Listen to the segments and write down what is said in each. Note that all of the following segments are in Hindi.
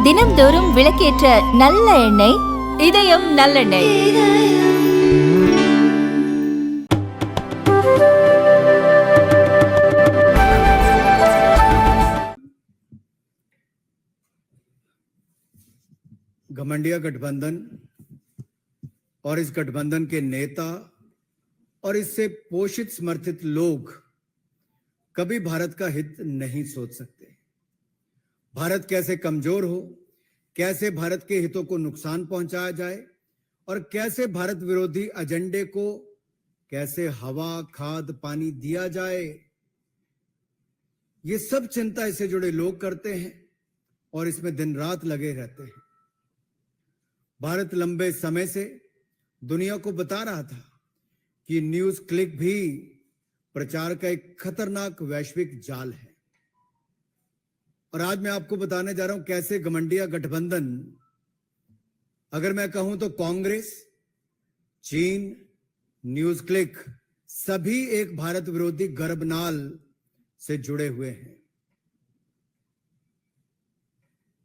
தினம்தோறும் விளக்கேற்ற நல்ல எண்ணெய் இதயம் நல்லெண்ணெய். घमंडिया गठबंधन और इस गठबंधन के नेता और इससे पोषित समर्थित लोग कभी भारत का हित नहीं सोच सकते. भारत कैसे कमजोर हो, कैसे भारत के हितों को नुकसान पहुंचाया जाए और कैसे भारत विरोधी एजेंडे को कैसे हवा, खाद, पानी दिया जाए, ये सब चिंता इससे जुड़े लोग करते हैं और इसमें दिन रात लगे रहते हैं. भारत लंबे समय से दुनिया को बता रहा था कि न्यूज क्लिक भी प्रचार का एक खतरनाक वैश्विक जाल है. और आज मैं आपको बताने जा रहा हूं कैसे घमंडिया गठबंधन, अगर मैं कहूं तो कांग्रेस, चीन, न्यूज क्लिक सभी एक भारत विरोधी गर्भनाल से जुड़े हुए हैं.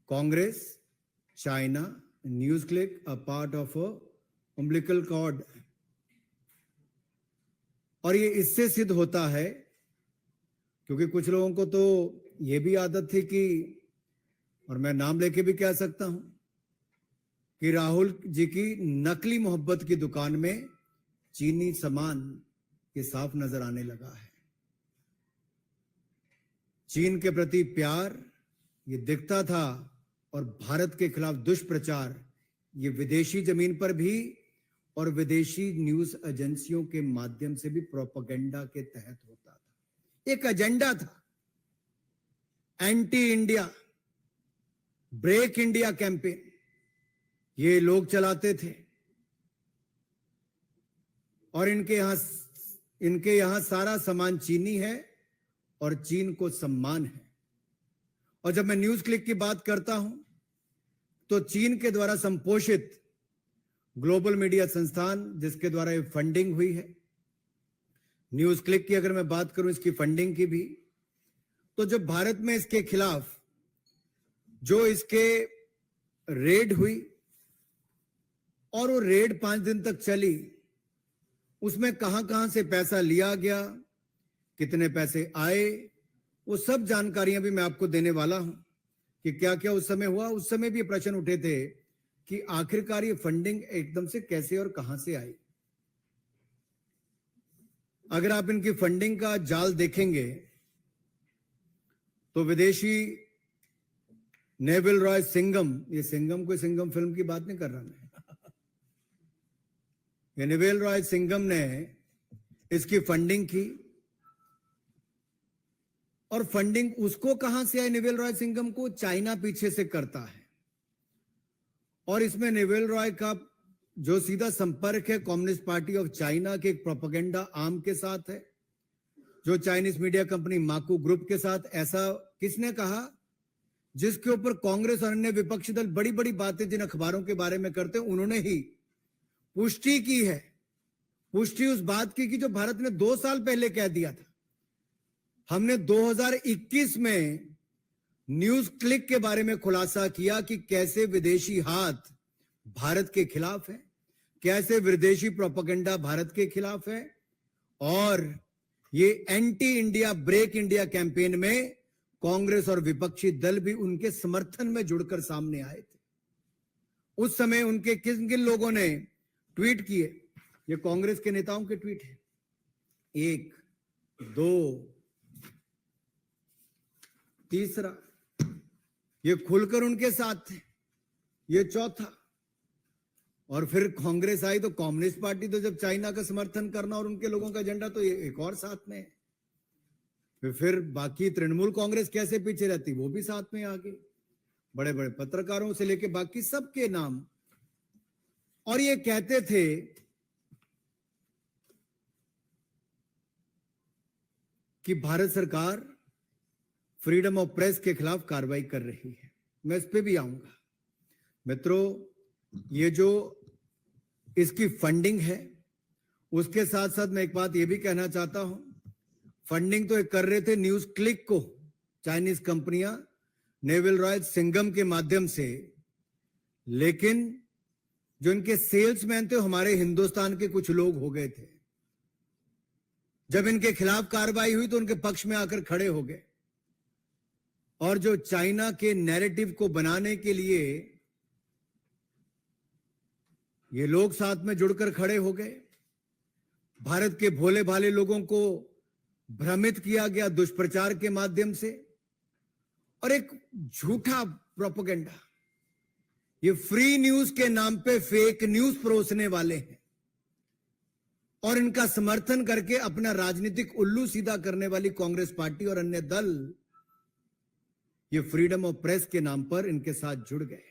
Congress, China, news click a part of umbilical cord. और ये इससे सिद्ध होता है क्योंकि कुछ लोगों को तो ये भी आदत थी कि, और मैं नाम लेके भी कह सकता हूं, कि राहुल जी की नकली मोहब्बत की दुकान में चीनी सामान ये साफ नजर आने लगा है. चीन के प्रति प्यार ये दिखता था और भारत के खिलाफ दुष्प्रचार ये विदेशी जमीन पर भी और विदेशी न्यूज एजेंसियों के माध्यम से भी प्रोपेगेंडा के तहत होता था. एक एजेंडा था, anti India, break India campaign ये लोग चलाते थे. और इनके यहां सारा सामान चीनी है और चीन को सम्मान है. और जब मैं न्यूज क्लिक की बात करता हूं तो चीन के द्वारा संपोषित ग्लोबल मीडिया संस्थान जिसके द्वारा ये फंडिंग हुई है. न्यूज क्लिक की अगर मैं बात करूं इसकी फंडिंग की भी, तो जब भारत में इसके खिलाफ जो इसके रेड हुई और वो रेड 5 दिन तक चली, उसमें कहां कहां से पैसा लिया गया, कितने पैसे आए, वो सब जानकारियां भी मैं आपको देने वाला हूं कि क्या क्या उस समय हुआ. उस समय भी प्रश्न उठे थे कि आखिरकार ये फंडिंग एकदम से कैसे और कहां से आई. अगर आप इनकी फंडिंग का जाल देखेंगे तो विदेशी नेविल रॉय सिंघम, ये सिंघम कोई सिंघम फिल्म की बात नहीं कर रहा मैं, ये नेविल रॉय सिंघम ने इसकी फंडिंग की. और फंडिंग उसको कहां से आई नेविल रॉय सिंघम को? चाइना पीछे से करता है. और इसमें नेविल रॉय का जो सीधा संपर्क है कम्युनिस्ट पार्टी ऑफ चाइना के एक प्रोपेगेंडा आर्म के साथ है, जो चाइनीज मीडिया कंपनी माकू ग्रुप के साथ. ऐसा किसने कहा? जिसके ऊपर कांग्रेस और अन्य विपक्षी दल बड़ी बड़ी बातें जिन अखबारों के बारे में करते हैं, उन्होंने ही पुष्टि की है. पुष्टि उस बात की जो भारत ने 2 साल पहले कह दिया था. हमने 2021 में न्यूज क्लिक के बारे में खुलासा किया कि कैसे विदेशी हाथ भारत के खिलाफ है, कैसे विदेशी प्रोपेगेंडा भारत के खिलाफ है. और ये anti India, break India campaign में कांग्रेस और विपक्षी दल भी उनके समर्थन में जुड़कर सामने आए थे. उस समय उनके किन किन लोगों ने ट्वीट किए? ये कांग्रेस के नेताओं के ट्वीट है. 1, 2, तीसरा, ये खुलकर उनके साथ थे. ये चौथा. और फिर कांग्रेस आई तो कम्युनिस्ट पार्टी तो जब चाइना का समर्थन करना और उनके लोगों का एजेंडा, तो ये एक और साथ में है. फिर बाकी तृणमूल कांग्रेस कैसे पीछे रहती, वो भी साथ में आ गई, बड़े बड़े पत्रकारों से लेके बाकी सबके नाम. और ये कहते थे कि भारत सरकार फ्रीडम ऑफ प्रेस के खिलाफ कार्रवाई कर रही है. मैं इस पे भी आऊंगा. मित्रों, ये जो इसकी फंडिंग है, उसके साथ साथ मैं एक बात ये भी कहना चाहता हूं, फंडिंग तो कर रहे थे न्यूज क्लिक को चाइनीज कंपनियां, नेविल रॉय सिंघम के माध्यम से, लेकिन जो इनके सेल्समैन थे हमारे हिंदुस्तान के कुछ लोग हो गए थे। जब इनके खिलाफ कार्रवाई हुई तो उनके पक्ष में आकर खड़े हो गए और जो चाइना के नैरेटिव को बनाने के लिए ये लोग साथ में जुड़कर खड़े हो गए। भारत के भोले भाले लोगों को भ्रमित किया गया दुष्प्रचार के माध्यम से और एक झूठा प्रोपेगेंडा। ये फ्री न्यूज के नाम पे फेक न्यूज परोसने वाले हैं और इनका समर्थन करके अपना राजनीतिक उल्लू सीधा करने वाली कांग्रेस पार्टी और अन्य दल ये फ्रीडम ऑफ प्रेस के नाम पर इनके साथ जुड़ गए।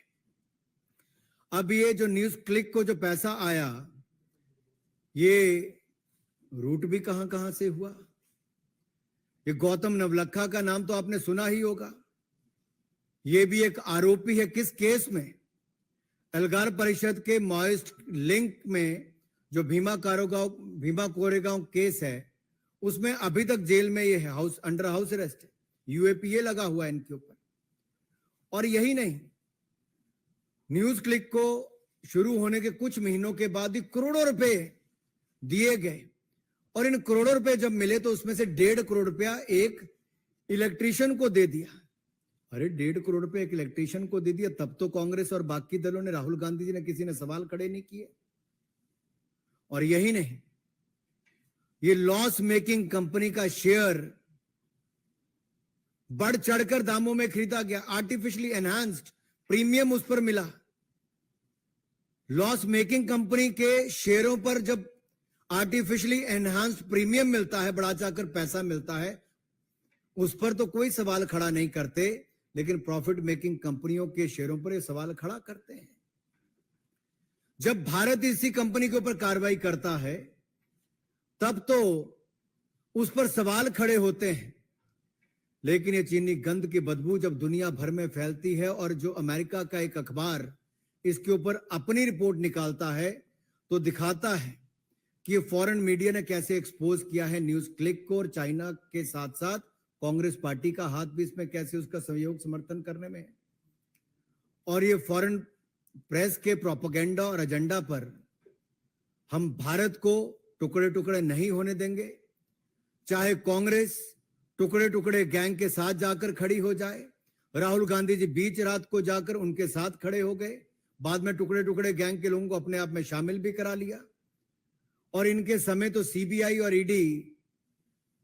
अब ये जो न्यूज क्लिक को जो पैसा आया, ये रूट भी कहां कहां से हुआ। ये गौतम नवलखा का नाम तो आपने सुना ही होगा। ये भी एक आरोपी है। किस केस में? एल्गार परिषद के माओइस्ट लिंक में जो भीमा कोरेगांव केस है, उसमें अभी तक जेल में ये है, अंडर हाउस अरेस्ट है। यूएपीए लगा हुआ है इनके ऊपर। और यही नहीं, न्यूज क्लिक को शुरू होने के कुछ महीनों के बाद ही करोड़ों रुपए दिए गए और इन करोड़ों रुपए जब मिले तो उसमें से 1.5 करोड़ रुपया एक इलेक्ट्रीशियन को दे दिया। अरे 1.5 करोड़ रुपए एक इलेक्ट्रीशियन को दे दिया, तब तो कांग्रेस और बाकी दलों ने, राहुल गांधी जी ने, किसी ने सवाल खड़े नहीं किए। और यही नहीं, ये लॉस मेकिंग कंपनी का शेयर बढ़ चढ़कर दामों में खरीदा गया। आर्टिफिशियली एनहांस्ड प्रीमियम उस पर मिला। लॉस मेकिंग कंपनी के शेयरों पर जब आर्टिफिशियली एनहांस्ड प्रीमियम मिलता है, बढ़ा चढ़कर पैसा मिलता है, उस पर तो कोई सवाल खड़ा नहीं करते, लेकिन प्रॉफिट मेकिंग कंपनियों के शेयरों पर ये सवाल खड़ा करते हैं। जब भारत इसी कंपनी के ऊपर कार्रवाई करता है तब तो उस पर सवाल खड़े होते हैं, लेकिन ये चीनी गंद की बदबू जब दुनिया भर में फैलती है और जो अमेरिका का एक अखबार इसके ऊपर अपनी रिपोर्ट निकालता है तो दिखाता है कि ये फॉरेन मीडिया ने कैसे एक्सपोज किया है न्यूज क्लिक को, और चाइना के साथ साथ कांग्रेस पार्टी का हाथ भी इसमें कैसे उसका सहयोग समर्थन करने में। और ये फॉरेन प्रेस के प्रोपेगेंडा और एजेंडा पर हम भारत को टुकड़े टुकड़े नहीं होने देंगे। चाहे कांग्रेस टुकड़े टुकड़े गैंग के साथ जाकर खड़ी हो जाए। राहुल गांधी जी बीच रात को जाकर उनके साथ खड़े हो गए, बाद में टुकड़े टुकड़े गैंग के लोगों को अपने आप में शामिल भी करा लिया। और इनके समय तो सीबीआई और ईडी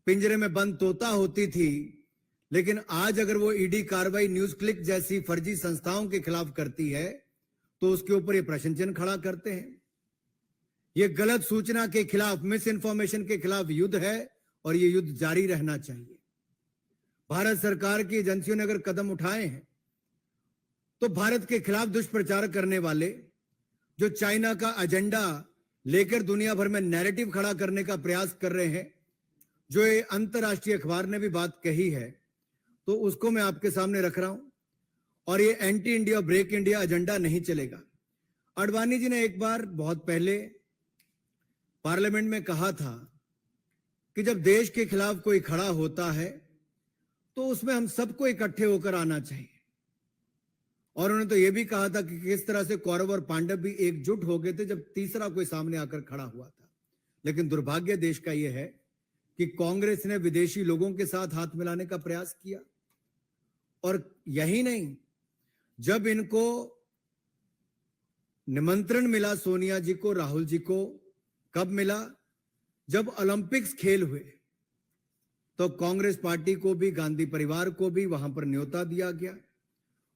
पिंजरे में बंद तोता होती थी, लेकिन आज अगर वो ईडी कार्रवाई न्यूज क्लिक जैसी फर्जी संस्थाओं के खिलाफ करती है तो उसके ऊपर ये प्रश्न चिन्ह खड़ा करते हैं। ये गलत सूचना के खिलाफ, मिस इन्फॉर्मेशन के खिलाफ युद्ध है और ये युद्ध जारी रहना चाहिए। भारत सरकार की एजेंसियों ने अगर कदम उठाए हैं तो भारत के खिलाफ दुष्प्रचार करने वाले, जो चाइना का एजेंडा लेकर दुनिया भर में नैरेटिव खड़ा करने का प्रयास कर रहे हैं, जो ये अंतरराष्ट्रीय अखबार ने भी बात कही है, तो उसको मैं आपके सामने रख रहा हूं। और ये anti India break India agenda नहीं चलेगा। आडवाणी जी ने एक बार बहुत पहले पार्लियामेंट में कहा था कि जब देश के खिलाफ कोई खड़ा होता है तो उसमें हम सबको इकट्ठे होकर आना चाहिए। और उन्होंने तो यह भी कहा था कि किस तरह से कौरव और पांडव भी एकजुट हो गए थे जब तीसरा कोई सामने आकर खड़ा हुआ था। लेकिन दुर्भाग्य देश का यह है कि कांग्रेस ने विदेशी लोगों के साथ हाथ मिलाने का प्रयास किया। और यही नहीं, जब इनको निमंत्रण मिला सोनिया जी को, राहुल जी को, कब मिला? जब ओलंपिक्स खेल हुए तो कांग्रेस पार्टी को भी, गांधी परिवार को भी वहां पर न्योता दिया गया।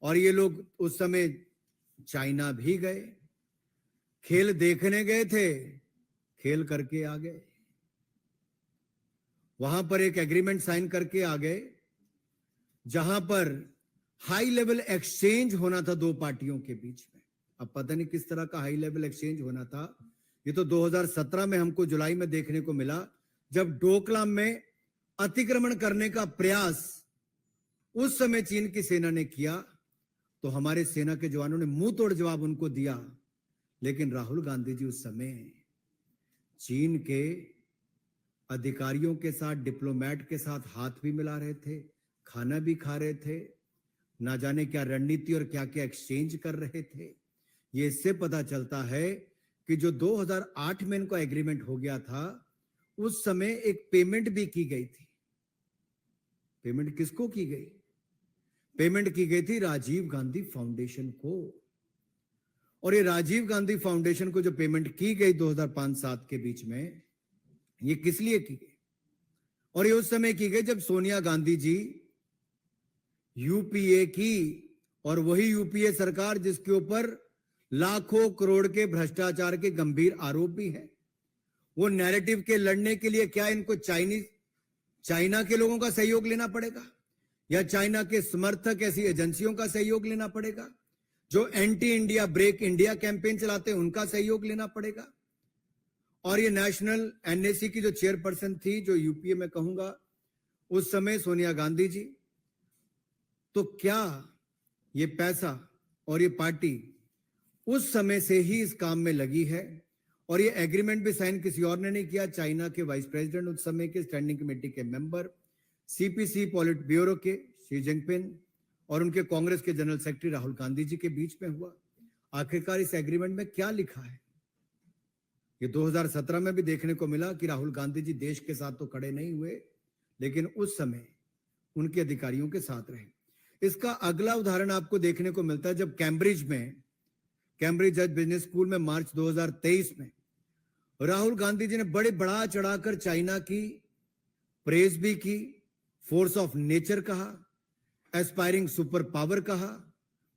और ये लोग उस समय चाइना भी गए, खेल देखने गए थे, खेल करके आ गए। वहां पर एक एग्रीमेंट साइन करके आ गए जहां पर हाई लेवल एक्सचेंज होना था दो पार्टियों के बीच में। अब पता नहीं किस तरह का हाई लेवल एक्सचेंज होना था। ये तो 2017 में हमको जुलाई में देखने को मिला, जब डोकलाम में अतिक्रमण करने का प्रयास उस समय चीन की सेना ने किया तो हमारे सेना के जवानों ने मुंह तोड़ जवाब उनको दिया। लेकिन राहुल गांधी जी उस समय चीन के अधिकारियों के साथ, डिप्लोमेट के साथ हाथ भी मिला रहे थे, खाना भी खा रहे थे, ना जाने क्या रणनीति और क्या क्या एक्सचेंज कर रहे थे। ये इससे पता चलता है कि जो 2008 में इनका एग्रीमेंट हो गया था, उस समय एक पेमेंट भी की गई थी। पेमेंट किसको की गई? पेमेंट की गई थी राजीव गांधी फाउंडेशन को। और ये राजीव गांधी फाउंडेशन को जो पेमेंट की गई 2005-7 के बीच में, ये किस लिए की गई? और ये उस समय की गई जब सोनिया गांधी जी यूपीए की, और वही यूपीए सरकार जिसके ऊपर लाखों करोड़ के भ्रष्टाचार के गंभीर आरोप भी है। वो नैरेटिव के लड़ने के लिए क्या इनको चाइना के लोगों का सहयोग लेना पड़ेगा, या चाइना के समर्थक ऐसी एजेंसियों का सहयोग लेना पड़ेगा जो anti India break India campaign चलाते हैं, उनका सहयोग लेना पड़ेगा? और ये नेशनल एनएसी की जो चेयरपर्सन थी, जो यूपीए में कहूंगा उस समय सोनिया गांधी जी, तो क्या ये पैसा और ये पार्टी उस समय से ही इस काम में लगी है? और ये एग्रीमेंट भी साइन किसी और ने नहीं किया, चाइना के वाइस प्रेसिडेंट उस समय के स्टैंडिंग कमेटी के मेंबर, सीपीसी पॉलिट ब्यूरो के शी जिनपिंग और उनके कांग्रेस के जनरल सेक्रेटरी राहुल गांधी जी के बीच में हुआ। आखिरकार इस एग्रीमेंट में क्या लिखा है? ये 2017 में भी देखने को मिला कि राहुल गांधी जी देश के साथ तो खड़े नहीं हुए, लेकिन उस समय उनके अधिकारियों के साथ रहे। इसका अगला उदाहरण आपको देखने को मिलता है जब कैम्ब्रिज जज बिजनेस स्कूल में मार्च 2023 में राहुल गांधी जी ने बड़े बढ़ा चढ़ाकर चाइना की प्रेज भी की, फोर्स ऑफ नेचर कहा, एस्पायरिंग सुपर पावर कहा।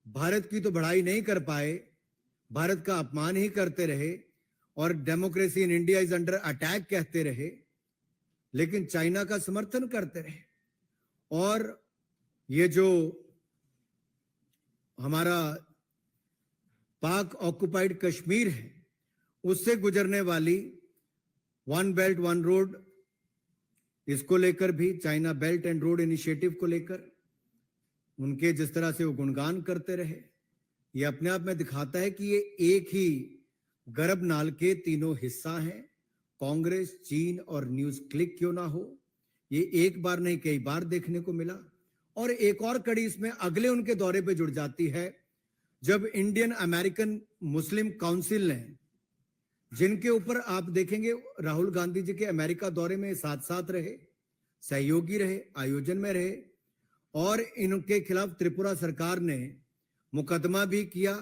भारत की तो बढ़ाई नहीं कर पाए, भारत का अपमान ही करते रहे और democracy in India is under attack कहते रहे, लेकिन चाइना का समर्थन करते रहे। और ये जो हमारा पाक ऑक्युपाइड कश्मीर है, उससे गुजरने वाली वन बेल्ट वन रोड, इसको लेकर भी China belt and road initiative को लेकर उनके जिस तरह से वो गुणगान करते रहे, ये अपने आप में दिखाता है कि ये एक ही गर्भ नाल के तीनों हिस्सा हैं। कांग्रेस, चीन और न्यूज क्लिक क्यों ना हो, ये एक बार नहीं कई बार देखने को मिला। और एक और कड़ी इसमें अगले उनके दौरे पे जुड़ जाती है, जब इंडियन अमेरिकन मुस्लिम काउंसिल ने, जिनके ऊपर आप देखेंगे राहुल गांधी जी के अमेरिका दौरे में साथ साथ रहे, सहयोगी रहे, आयोजन में रहे, और इनके खिलाफ त्रिपुरा सरकार ने मुकदमा भी किया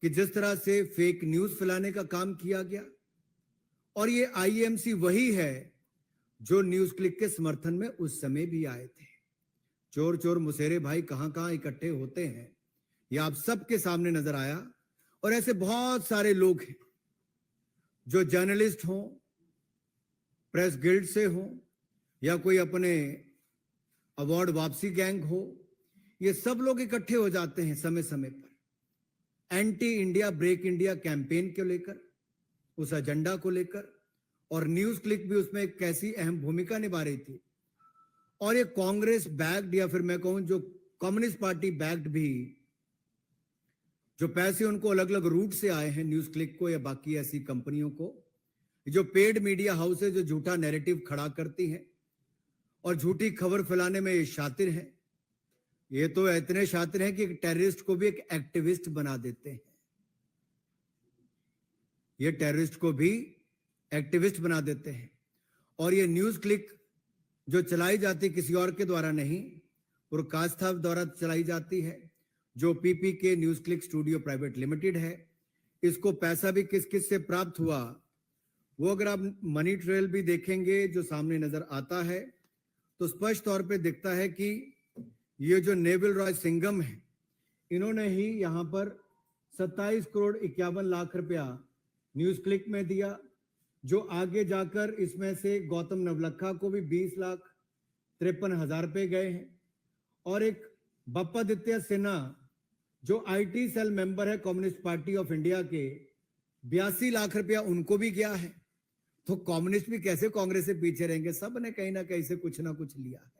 कि जिस तरह से फेक न्यूज फैलाने का काम किया गया। और ये आईएमसी वही है जो न्यूज क्लिक के समर्थन में उस समय भी आए थे। चोर चोर मुसेरे भाई कहां कहां इकट्ठे होते हैं, ये आप सबके सामने नजर आया। और ऐसे बहुत सारे लोग हैं जो जर्नलिस्ट हों, प्रेस गिल्ड से हों, या कोई अपने अवार्ड वापसी गैंग हो, ये सब लोग इकट्ठे हो जाते हैं समय समय पर anti India break India campaign को लेकर, उस एजेंडा को लेकर। और न्यूज क्लिक भी उसमें एक कैसी अहम भूमिका निभा रही थी। और ये कांग्रेस बैक्ड, या फिर मैं कहूं जो कम्युनिस्ट पार्टी बैक्ड भी, जो पैसे उनको अलग अलग रूट से आए हैं न्यूज क्लिक को या बाकी ऐसी कंपनियों को, जो पेड मीडिया हाउस है, जो झूठा नैरेटिव खड़ा करती हैं और झूठी खबर फैलाने में ये शातिर हैं। ये तो इतने शातिर हैं कि एक टेररिस्ट को भी एक एक्टिविस्ट बना देते हैं। ये टेररिस्ट को भी एक्टिविस्ट बना देते हैं। और ये न्यूज क्लिक जो चलाई जाती किसी और के द्वारा नहीं, पुरकास्था द्वारा चलाई जाती है, जो PPK news click studio private limited है। इसको पैसा भी किस किस से प्राप्त हुआ, वो अगर आप मनी ट्रेल भी देखेंगे जो सामने नजर आता है, तो स्पष्ट तौर पे दिखता है कि ये जो नेविल रॉय सिंघम है, इन्होंने ही यहां पर 27 करोड़ 51 लाख रुपया न्यूज क्लिक में दिया, जो आगे जाकर इसमें से गौतम नवलखा को भी 20,53,000 रुपए गए हैं। और एक बप्पादित्य सिन्हा जो आईटी सेल मेंबर है कम्युनिस्ट पार्टी ऑफ इंडिया के, 82 लाख रुपया उनको भी गया है। तो कम्युनिस्ट भी कैसे कांग्रेस से पीछे रहेंगे, सब ने कहीं ना कहीं से कुछ ना कुछ लिया है।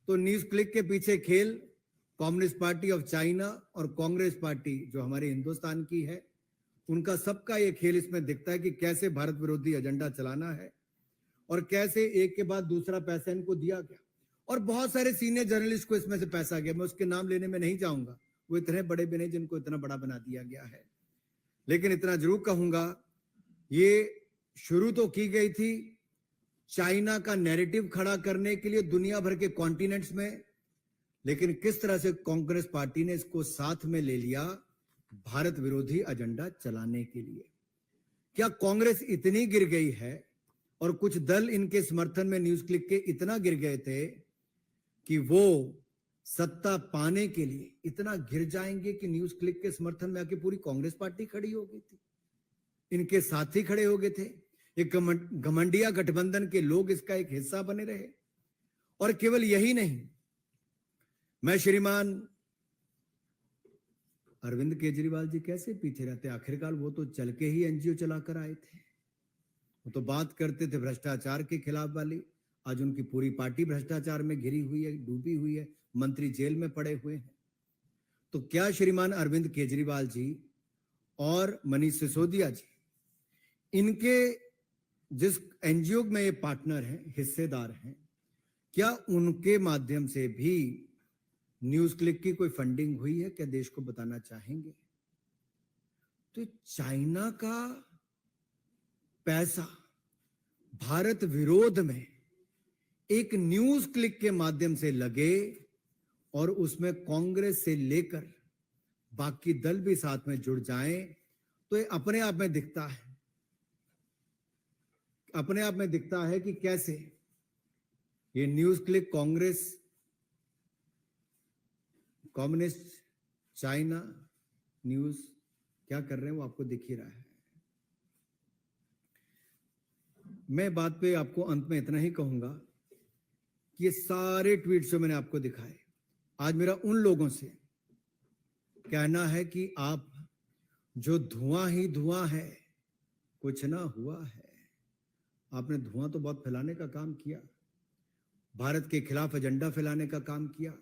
तो न्यूज क्लिक के पीछे खेल कम्युनिस्ट पार्टी ऑफ चाइना और कांग्रेस पार्टी जो हमारे हिंदुस्तान की है, उनका सबका ये खेल इसमें दिखता है कि कैसे भारत विरोधी एजेंडा चलाना है और कैसे एक के बाद दूसरा पैसा इनको दिया गया। और बहुत सारे सीनियर जर्नलिस्ट को इसमें से पैसा गया। मैं उसके नाम लेने में नहीं जाऊंगा, वो इतने बड़े भी नहीं जिनको इतना बड़ा बना दिया गया है। लेकिन इतना जरूर कहूंगा, ये शुरू तो की गई थी चाइना का नैरेटिव खड़ा करने के लिए दुनिया भर के कॉन्टिनेंट्स में, लेकिन किस तरह से कांग्रेस पार्टी ने इसको साथ में ले लिया भारत विरोधी एजेंडा चलाने के लिए। क्या कांग्रेस इतनी गिर गई है और कुछ दल इनके समर्थन में न्यूज क्लिक के इतना गिर गए थे कि वो सत्ता पाने के लिए इतना गिर जाएंगे कि न्यूज क्लिक के समर्थन में आके पूरी कांग्रेस पार्टी खड़ी हो गई थी, इनके साथी खड़े हो गए थे, एक घमंडिया गठबंधन के लोग इसका एक हिस्सा बने रहे। और केवल यही नहीं, मैं श्रीमान अरविंद केजरीवाल जी कैसे पीछे रहते, आखिरकार वो तो चल के ही एनजीओ चलाकर आए थे। वो तो बात करते थे भ्रष्टाचार के खिलाफ वाली, आज उनकी पूरी पार्टी भ्रष्टाचार में घिरी हुई है, डूबी हुई है, मंत्री जेल में पड़े हुए हैं। तो क्या श्रीमान अरविंद केजरीवाल जी और मनीष सिसोदिया जी, इनके जिस एनजीओ में ये पार्टनर हैं, हिस्सेदार हैं, क्या उनके माध्यम से भी न्यूज क्लिक की कोई फंडिंग हुई है? क्या देश को बताना चाहेंगे? तो चाइना का पैसा भारत विरोध में एक न्यूज क्लिक के माध्यम से लगे और उसमें कांग्रेस से लेकर बाकी दल भी साथ में जुड़ जाएं, तो ये अपने आप में दिखता है, अपने आप में दिखता है कि कैसे ये news click Congress, communist China news क्या कर रहे हैं वो आपको दिख ही रहा है। मैं बात पे आपको अंत में इतना ही कहूंगा कि ये सारे ट्वीट्स जो मैंने आपको दिखाए, आज मेरा उन लोगों से कहना है कि आप जो धुआं ही धुआं है, कुछ ना हुआ है। आपने धुआं तो बहुत फैलाने का काम किया, भारत के खिलाफ एजेंडा फैलाने का काम किया,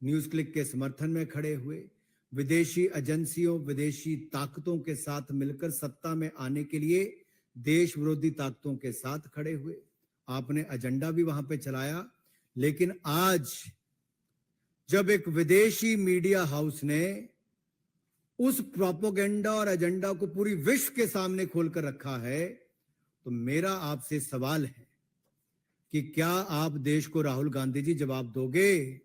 न्यूज क्लिक के समर्थन में खड़े हुए, विदेशी एजेंसियों, विदेशी ताकतों के साथ मिलकर सत्ता में आने के लिए देश विरोधी ताकतों के साथ खड़े हुए। आपने एजेंडा भी वहां पे चलाया, लेकिन आज जब एक विदेशी मीडिया हाउस ने उस प्रोपेगेंडा और एजेंडा को पूरी विश्व के सामने खोलकर रखा है, तो मेरा आपसे सवाल है कि क्या आप देश को, राहुल गांधी जी, जवाब दोगे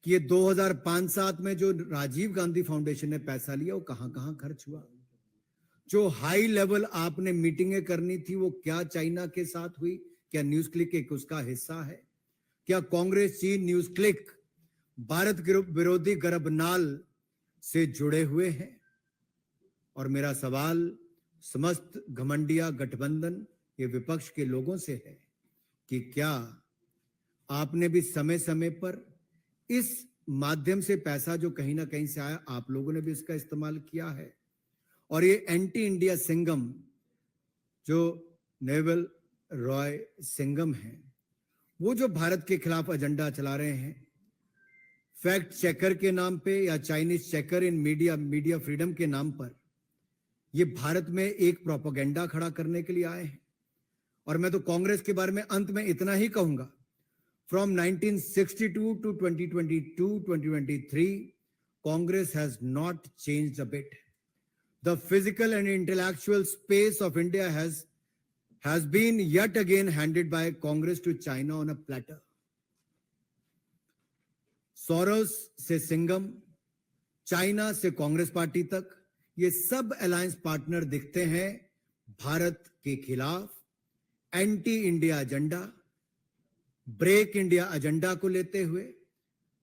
कि ये 2005-7 में जो राजीव गांधी फाउंडेशन ने पैसा लिया वो कहां कहां खर्च हुआ? जो हाई लेवल आपने मीटिंगें करनी थी वो क्या चाइना के साथ हुई? क्या न्यूज क्लिक एक उसका हिस्सा है? क्या कांग्रेस, चीन, न्यूज क्लिक भारत विरोधी गर्भनाल से जुड़े हुए हैं? और मेरा सवाल समस्त घमंडिया गठबंधन, ये विपक्ष के लोगों से है कि क्या आपने भी समय समय पर इस माध्यम से पैसा जो कहीं ना कहीं से आया, आप लोगों ने भी इसका इस्तेमाल किया है? और ये एंटी इंडिया सिंघम जो नेवल रॉय सिंघम है, वो जो भारत के खिलाफ एजेंडा चला रहे हैं, फैक्ट चेकर के नाम पे या चाइनीज चेकर इन मीडिया फ्रीडम के नाम पर, ये भारत में एक प्रोपेगेंडा खड़ा करने के लिए आए हैं। और मैं तो कांग्रेस के बारे में अंत में इतना ही कहूंगा, from 1962 to 2022-2023, Congress has not changed a bit. The physical and intellectual space of India has been yet again handed by Congress to China on a platter. Soros से सिंघम, चाइना से कांग्रेस पार्टी तक, ये सब अलायंस पार्टनर दिखते हैं भारत के खिलाफ anti India agenda, break India agenda को लेते हुए।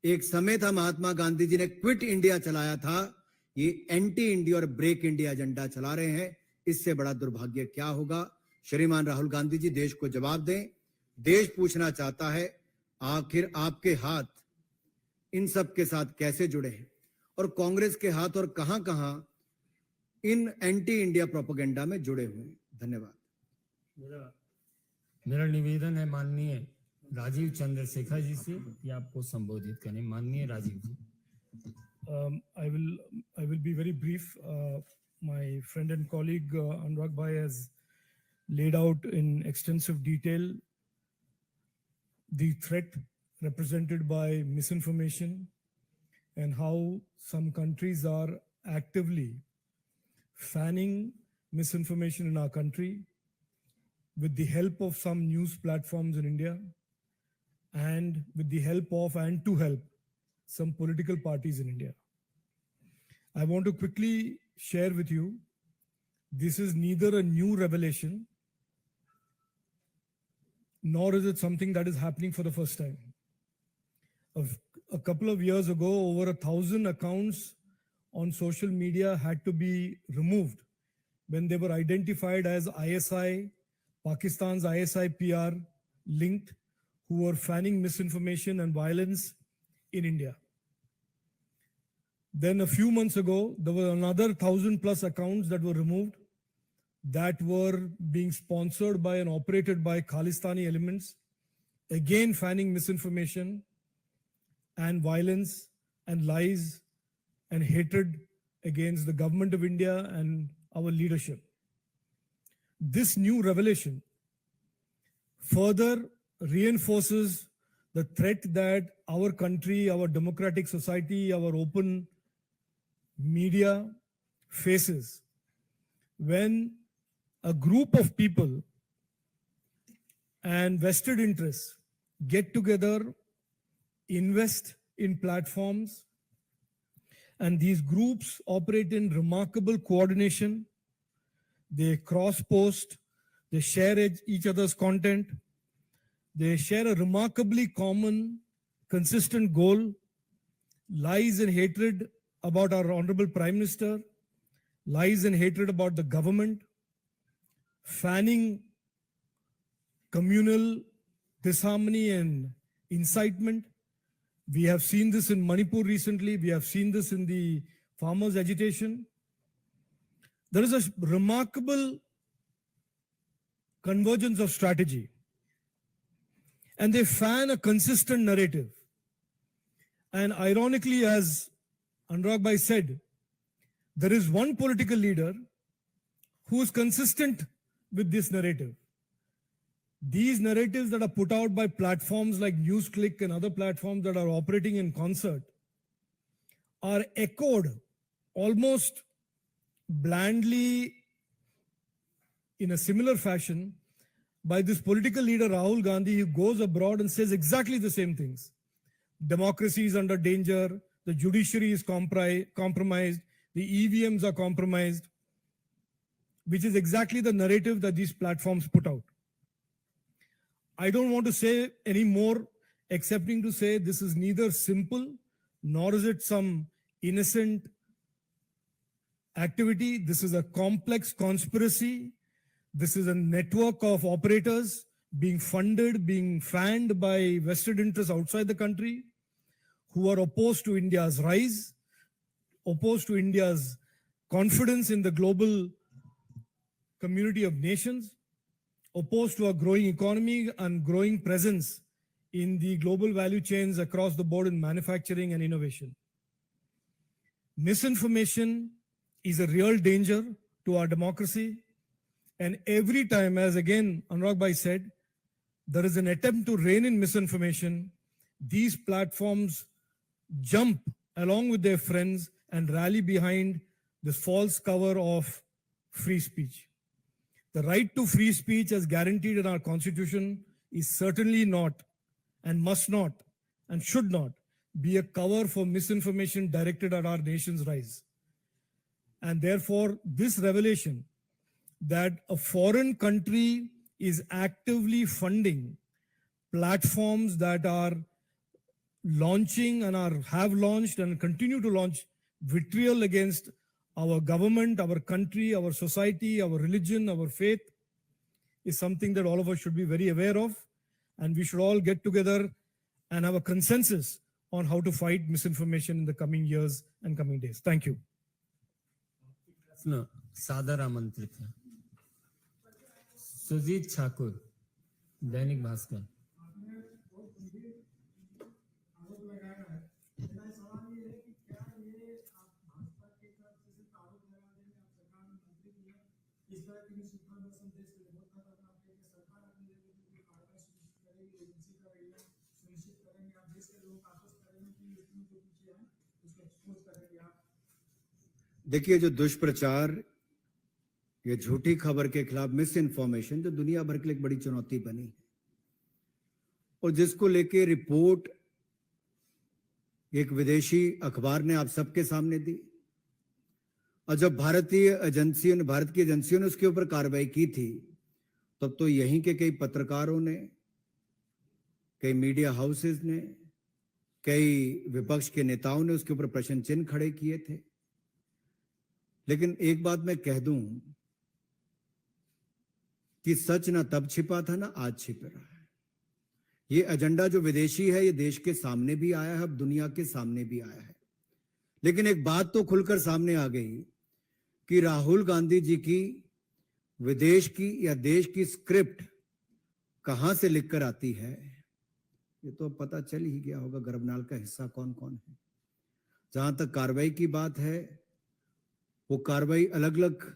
एक समय था महात्मा गांधी जी ने क्विट इंडिया चलाया था, ये एंटी इंडिया और ब्रेक इंडिया एजेंडा चला रहे हैं। इससे बड़ा दुर्भाग्य क्या होगा? श्रीमान राहुल गांधी जी, देश को जवाब दें। देश पूछना चाहता है आखिर आपके हाथ इन सब के साथ कैसे जुड़े हैं, और कांग्रेस के हाथ और कहां कहां इन एंटी इंडिया प्रोपेगेंडा में जुड़े हुए हैं। धन्यवाद। मेरा निवेदन है माननीय राजीव चंद्रशेखर जी से कि आपको संबोधित करें। माननीय राजीव जी। I will be very brief. My friend and colleague Anurag Bhai has laid out in extensive detail the threat represented by misinformation and how some countries are actively fanning misinformation in our country with the help of some news platforms in India and with the help of and to help some political parties in India. I want to quickly share with you, this is neither a new revelation nor is it something that is happening for the first time. A couple of years ago, over 1,000 accounts on social media had to be removed when they were identified as ISI, Pakistan's ISI PR linked, who were fanning misinformation and violence in India. Then a few months ago, there were another 1,000 plus accounts that were removed that were being sponsored by and operated by Khalistani elements, again fanning misinformation and violence and lies and hatred against the government of India and our leadership. This new revelation further reinforces the threat that our country, our democratic society, our open media faces when a group of people and vested interests get together, invest in platforms, and these groups operate in remarkable coordination. They cross-post, they share each other's content, they share a remarkably common, consistent goal, lies and hatred about our Honorable Prime Minister, lies and hatred about the government, fanning communal disharmony and incitement. We have seen this in Manipur recently. We have seen this in the farmers' agitation. There is a remarkable convergence of strategy. And they fan a consistent narrative. And ironically, as Anurag Bhai said, there is one political leader who is consistent with this narrative. These narratives that are put out by platforms like NewsClick and other platforms that are operating in concert are echoed almost blandly in a similar fashion by this political leader Rahul Gandhi, who goes abroad and says exactly the same things. Democracy is under danger, the judiciary is compromised, the EVMs are compromised, which is exactly the narrative that these platforms put out. I don't want to say any more, excepting to say this is neither simple nor is it some innocent activity. This is a complex conspiracy. This is a network of operators being funded, being fanned by vested interests outside the country who are opposed to India's rise, opposed to India's confidence in the global community of nations, opposed to a growing economy and growing presence in the global value chains across the board in manufacturing and innovation. Misinformation is a real danger to our democracy. And every time, as again Anurag Bhai said, there is an attempt to rein in misinformation, these platforms jump along with their friends and rally behind this false cover of free speech. The right to free speech as guaranteed in our constitution is certainly not and must not and should not be a cover for misinformation directed at our nation's rise. And therefore, this revelation that a foreign country is actively funding platforms that are launching and have launched and continue to launch vitriol against our government, our country, our society, our religion, our faith is something that all of us should be very aware of. And we should all get together and have a consensus on how to fight misinformation in the coming years and coming days. Thank you. प्रश्न सादर आमंत्रित है। सुजीत ठाकुर, दैनिक भास्कर। देखिए, जो दुष्प्रचार, ये झूठी खबर के खिलाफ मिस इन्फॉर्मेशन जो दुनिया भर के लिए एक बड़ी चुनौती बनी है, और जिसको लेके रिपोर्ट एक विदेशी अखबार ने आप सबके सामने दी, और जब भारत की एजेंसियों ने उसके ऊपर कार्रवाई की थी, तब तो यहीं के कई पत्रकारों ने, कई मीडिया हाउसेस ने, कई विपक्ष के नेताओं ने उसके ऊपर प्रश्न चिन्ह खड़े किए थे। लेकिन एक बात मैं कह दूं कि सच ना तब छिपा था ना आज छिप रहा है। ये एजेंडा जो विदेशी है, ये देश के सामने भी आया है, अब दुनिया के सामने भी आया है। लेकिन एक बात तो खुलकर सामने आ गई कि राहुल गांधी जी की विदेश की या देश की स्क्रिप्ट कहां से लिखकर आती है, ये तो पता चल ही गया होगा गर्भनाल का हिस्सा कौन कौन है। जहां तक कार्रवाई की बात है, वो कार्रवाई अलग अलग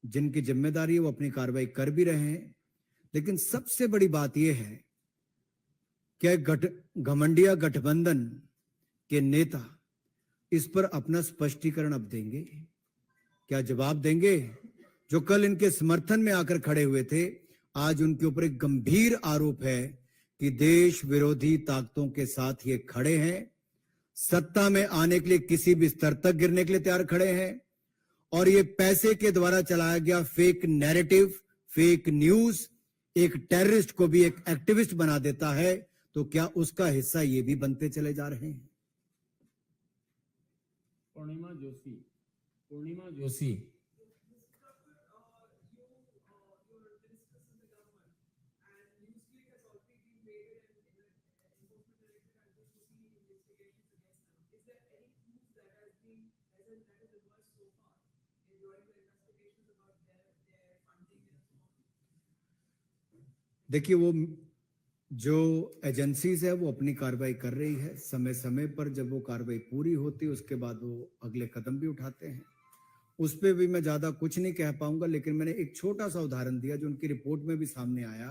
जिनकी जिम्मेदारी है वो अपनी कार्रवाई कर भी रहे हैं। लेकिन सबसे बड़ी बात यह है कि घमंडिया गठबंधन के नेता इस पर अपना स्पष्टीकरण अब देंगे, क्या जवाब देंगे? जो कल इनके समर्थन में आकर खड़े हुए थे, आज उनके ऊपर एक गंभीर आरोप है कि देश विरोधी ताकतों के साथ ये खड़े हैं, सत्ता में आने के लिए किसी भी स्तर तक गिरने के लिए तैयार खड़े हैं, और ये पैसे के द्वारा चलाया गया फेक नैरेटिव, फेक न्यूज एक टेररिस्ट को भी एक एक्टिविस्ट बना देता है, तो क्या उसका हिस्सा ये भी बनते चले जा रहे हैं? पूर्णिमा जोशी देखिए, वो जो एजेंसीज है वो अपनी कार्रवाई कर रही है। समय समय पर जब वो कार्रवाई पूरी होती है, उसके बाद वो अगले कदम भी उठाते हैं। उस पर भी मैं ज्यादा कुछ नहीं कह पाऊंगा, लेकिन मैंने एक छोटा सा उदाहरण दिया जो उनकी रिपोर्ट में भी सामने आया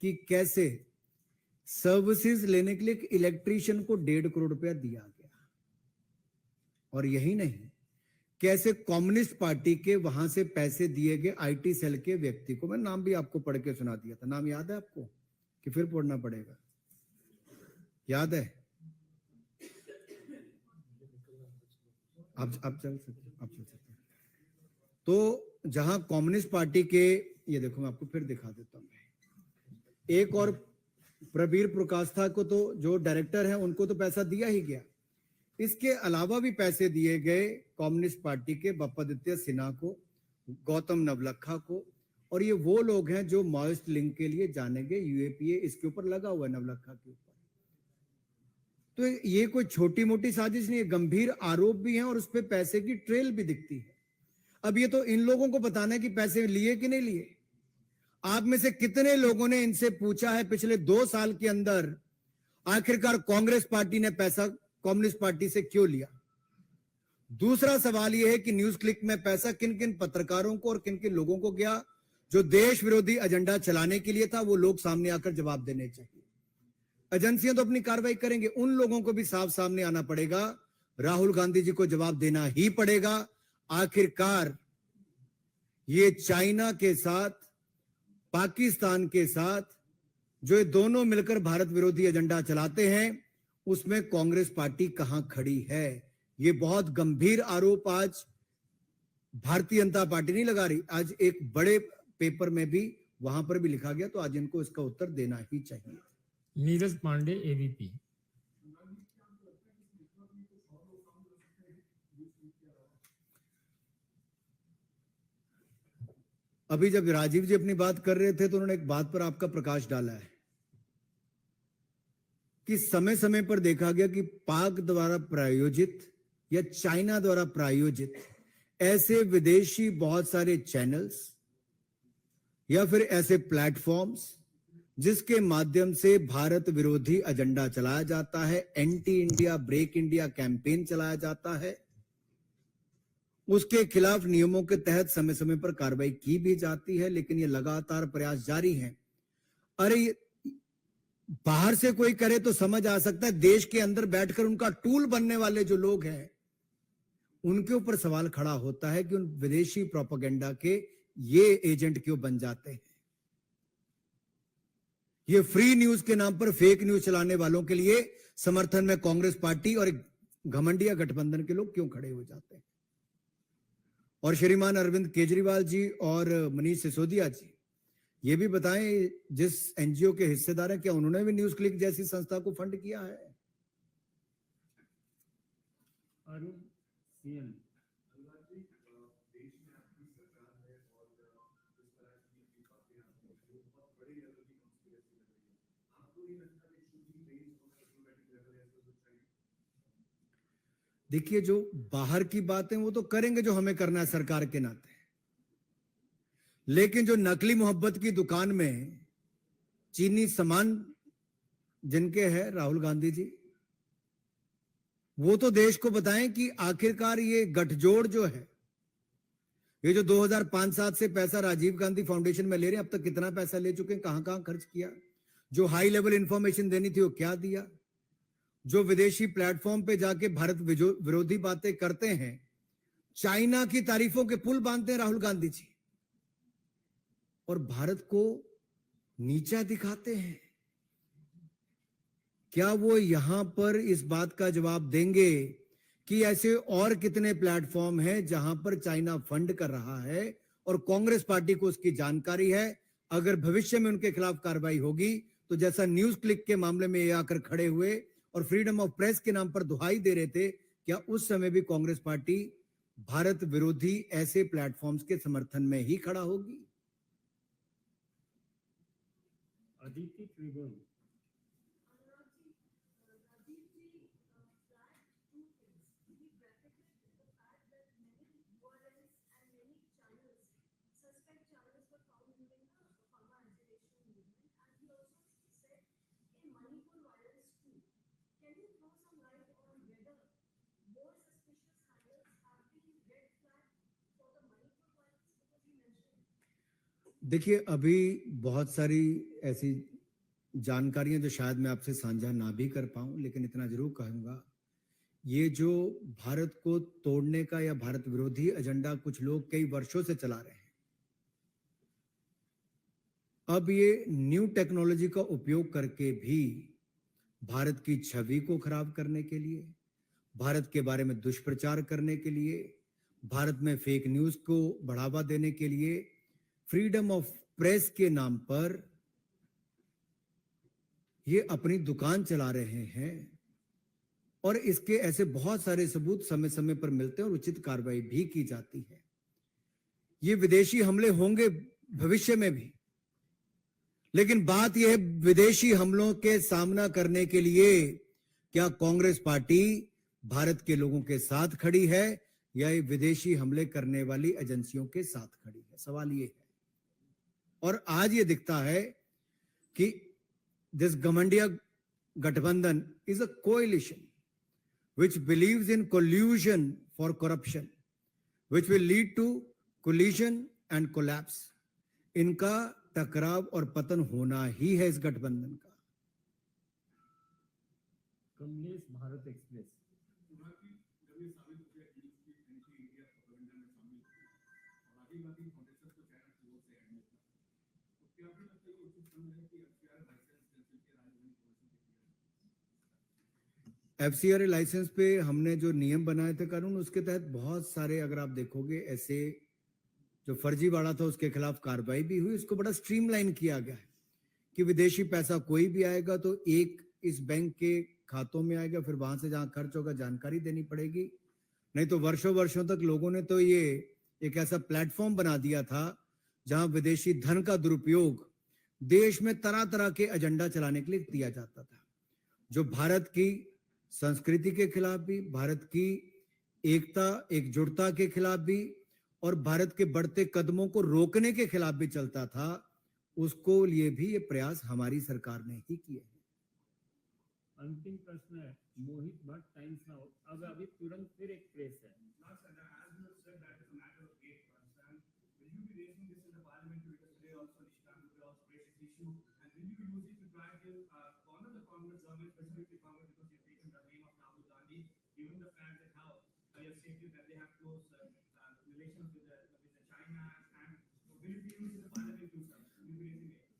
कि कैसे सर्विसेज लेने के लिए एक इलेक्ट्रीशियन को 1.5 करोड़ रुपया दिया गया। और यही नहीं, कैसे कम्युनिस्ट पार्टी के वहां से पैसे दिए गए आईटी सेल के व्यक्ति को। मैं नाम भी आपको पढ़ के सुना दिया था, नाम याद है आपको कि फिर पढ़ना पड़ेगा? याद है? आप चल सकते। तो जहां कम्युनिस्ट पार्टी के, ये देखो मैं आपको फिर दिखा देता हूं, एक और प्रबीर प्रकाष्ठा को तो जो डायरेक्टर हैं उनको तो पैसा दिया ही गया। इसके अलावा भी पैसे दिए गए कम्युनिस्ट पार्टी के बप्पादित्य सिन्हा को, गौतम नवलखा को, और ये वो लोग हैं जो माओइस्ट लिंक के लिए जानेंगे। यूएपीए इसके ऊपर लगा हुआ है, नवलखा के ऊपर। तो ये कोई छोटी मोटी साजिश नहीं है, गंभीर आरोप भी हैं और उस पर पैसे की ट्रेल भी दिखती है। अब ये तो इन लोगों को बताना है कि पैसे लिए कि नहीं लिए। आप में से कितने लोगों ने इनसे पूछा है पिछले 2 साल के अंदर आखिरकार कांग्रेस पार्टी ने पैसा कम्युनिस्ट पार्टी से क्यों लिया? दूसरा सवाल यह है कि न्यूज क्लिक में पैसा किन किन पत्रकारों को और किन किन लोगों को गया जो देश विरोधी एजेंडा चलाने के लिए था। वो लोग सामने आकर जवाब देने चाहिए। एजेंसियां तो अपनी कार्रवाई करेंगे, उन लोगों को भी साफ सामने आना पड़ेगा। राहुल गांधी जी को जवाब देना ही पड़ेगा। आखिरकार ये चाइना के साथ, पाकिस्तान के साथ जो ये दोनों मिलकर भारत विरोधी एजेंडा चलाते हैं, उसमें कांग्रेस पार्टी कहां खड़ी है? ये बहुत गंभीर आरोप आज भारतीय जनता पार्टी नहीं लगा रही, आज एक बड़े पेपर में भी वहां पर भी लिखा गया। तो आज इनको इसका उत्तर देना ही चाहिए। नीरज पांडे एबीपी। अभी जब राजीव जी अपनी बात कर रहे थे तो उन्होंने एक बात पर आपका प्रकाश डाला है कि समय समय पर देखा गया कि पाक द्वारा प्रायोजित या चाइना द्वारा प्रायोजित ऐसे विदेशी बहुत सारे चैनल्स या फिर ऐसे प्लेटफॉर्म्स जिसके माध्यम से भारत विरोधी एजेंडा चलाया जाता है, anti India break India campaign चलाया जाता है, उसके खिलाफ नियमों के तहत समय समय पर कार्रवाई की भी जाती है। लेकिन ये लगातार प्रयास जारी है। अरे बाहर से कोई करे तो समझ आ सकता है, देश के अंदर बैठकर उनका टूल बनने वाले जो लोग हैं उनके ऊपर सवाल खड़ा होता है कि उन विदेशी प्रोपेगेंडा के ये एजेंट क्यों बन जाते हैं। ये फ्री न्यूज के नाम पर फेक न्यूज चलाने वालों के लिए समर्थन में कांग्रेस पार्टी और घमंडिया गठबंधन के लोग क्यों खड़े हो जाते हैं। और श्रीमान अरविंद केजरीवाल जी और मनीष सिसोदिया जी, ये भी बताएं, जिस एनजीओ के हिस्सेदार हैं, क्या उन्होंने भी न्यूज क्लिक जैसी संस्था को फंड किया है? अरुण सीएम देखिए, जो बाहर की बातें वो तो करेंगे जो हमें करना है सरकार के नाते, लेकिन जो नकली मोहब्बत की दुकान में चीनी सामान जिनके है राहुल गांधी जी, वो तो देश को बताएं कि आखिरकार ये गठजोड़ जो है, ये जो 2005-7 से पैसा राजीव गांधी फाउंडेशन में ले रहे हैं, अब तक कितना पैसा ले चुके हैं, कहां कहां खर्च किया, जो हाई लेवल इंफॉर्मेशन देनी थी वो क्या दिया, जो विदेशी प्लेटफॉर्म पे जाके भारत विरोधी बातें करते हैं, चाइना की तारीफों के पुल बांधते हैं राहुल गांधी जी और भारत को नीचा दिखाते हैं। क्या वो यहां पर इस बात का जवाब देंगे कि ऐसे और कितने प्लेटफॉर्म हैं जहां पर चाइना फंड कर रहा है और कांग्रेस पार्टी को उसकी जानकारी है? अगर भविष्य में उनके खिलाफ कार्रवाई होगी तो जैसा न्यूज क्लिक के मामले में ये आकर खड़े हुए और फ्रीडम ऑफ प्रेस के नाम पर दुहाई दे रहे थे, क्या उस समय भी कांग्रेस पार्टी भारत विरोधी ऐसे प्लेटफॉर्म्स के समर्थन में ही खड़ा होगी? अदिति त्रिभुवन देखिए, अभी बहुत सारी ऐसी जानकारियां जो शायद मैं आपसे साझा ना भी कर पाऊं, लेकिन इतना जरूर कहूंगा, ये जो भारत को तोड़ने का या भारत विरोधी एजेंडा कुछ लोग कई वर्षों से चला रहे हैं, अब ये न्यू टेक्नोलॉजी का उपयोग करके भी भारत की छवि को खराब करने के लिए, भारत के बारे में दुष्प्रचार करने के लिए, भारत में फेक न्यूज को बढ़ावा देने के लिए फ्रीडम ऑफ प्रेस के नाम पर ये अपनी दुकान चला रहे हैं। और इसके ऐसे बहुत सारे सबूत समय समय पर मिलते हैं और उचित कार्रवाई भी की जाती है। ये विदेशी हमले होंगे भविष्य में भी, लेकिन बात यह है, विदेशी हमलों के सामना करने के लिए क्या कांग्रेस पार्टी भारत के लोगों के साथ खड़ी है या ये विदेशी हमले करने वाली एजेंसियों के साथ खड़ी है? सवाल ये है। और आज ये दिखता है कि दिस गठबंधन गठबंधन is a coalition which believes in collusion for corruption, which will lead to collision and collapse. इनका टकराव और पतन होना ही है इस गठबंधन का। Kamlesh Bharat express FCRA licence पे हमने जो नियम बनाए थे कानून, उसके तहत बहुत सारे, अगर आप देखोगे, ऐसे जो फर्जीवाड़ा था उसके खिलाफ कार्रवाई भी हुई। उसको बड़ा स्ट्रीमलाइन किया गया है कि विदेशी पैसा कोई भी आएगा तो एक इस बैंक के खातों में आएगा, फिर वहां से जहां खर्च होगा जानकारी देनी पड़ेगी। नहीं तो वर्षों वर्षों तक लोगों ने तो ये एक ऐसा प्लेटफॉर्म बना दिया था जहां विदेशी धन का दुरुपयोग देश में तरह तरह के एजेंडा चलाने के लिए किया जाता था, जो भारत की संस्कृति के खिलाफ भी, भारत की एकता एकजुटता के खिलाफ भी और भारत के बढ़ते कदमों को रोकने के खिलाफ भी चलता था। उसको लिए भी ये प्रयास हमारी सरकार ने ही किए हैं। अंतिम प्रश्न है मोहित भट्ट, टाइम्स नाउ। अब अभी तुरंत फिर एक प्रेस है। Will you be raising this in the parliament because today also Nishant Gupta also raised this issue, and will you be using to try to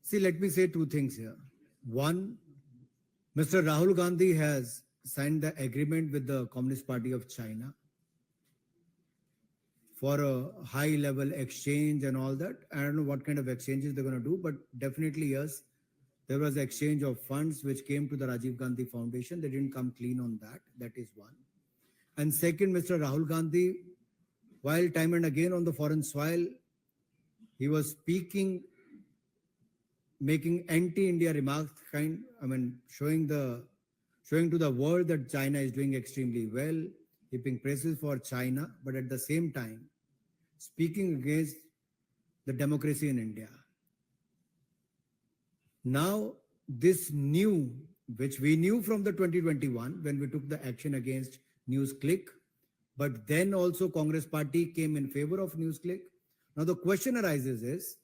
See, let me say two things here. One, Mr. Rahul Gandhi has signed the agreement with the Communist Party of China for a high level exchange and all that. I don't know what kind of exchanges they're going to do, but definitely, yes, there was exchange of funds which came to the Rajiv Gandhi Foundation. They didn't come clean on that. That is one. And second, Mr. Rahul Gandhi, while time and again on the foreign soil, he was speaking, making anti-India remarks, showing to the world that China is doing extremely well, heaping praises for China, but at the same time, speaking against the democracy in India. Now, this new, which we knew from the 2021 when we took the action against NewsClick, but then also Congress Party came in favor of NewsClick. Now the question arises is,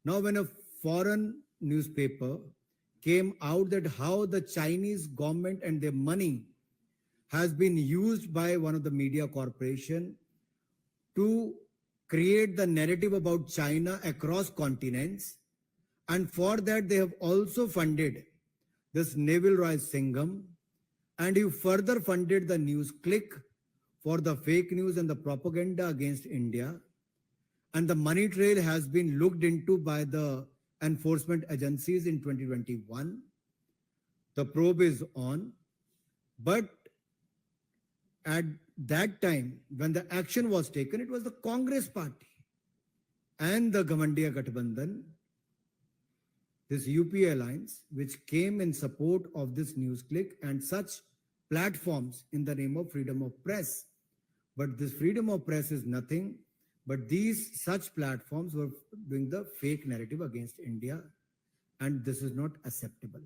now when a foreign newspaper came out that how the Chinese government and their money has been used by one of the media corporation to create the narrative about China across continents, and for that they have also funded this Neville Roy Singham, and he further funded the NewsClick for the fake news and the propaganda against India. And the money trail has been looked into by the enforcement agencies in 2021. The probe is on. But at that time, when the action was taken, it was the Congress Party and the Gamandiya Gathbandhan, this UP alliance, which came in support of this NewsClick and such platforms in the name of freedom of press. But this freedom of press is nothing but these such platforms were doing the fake narrative against India, and this is not acceptable.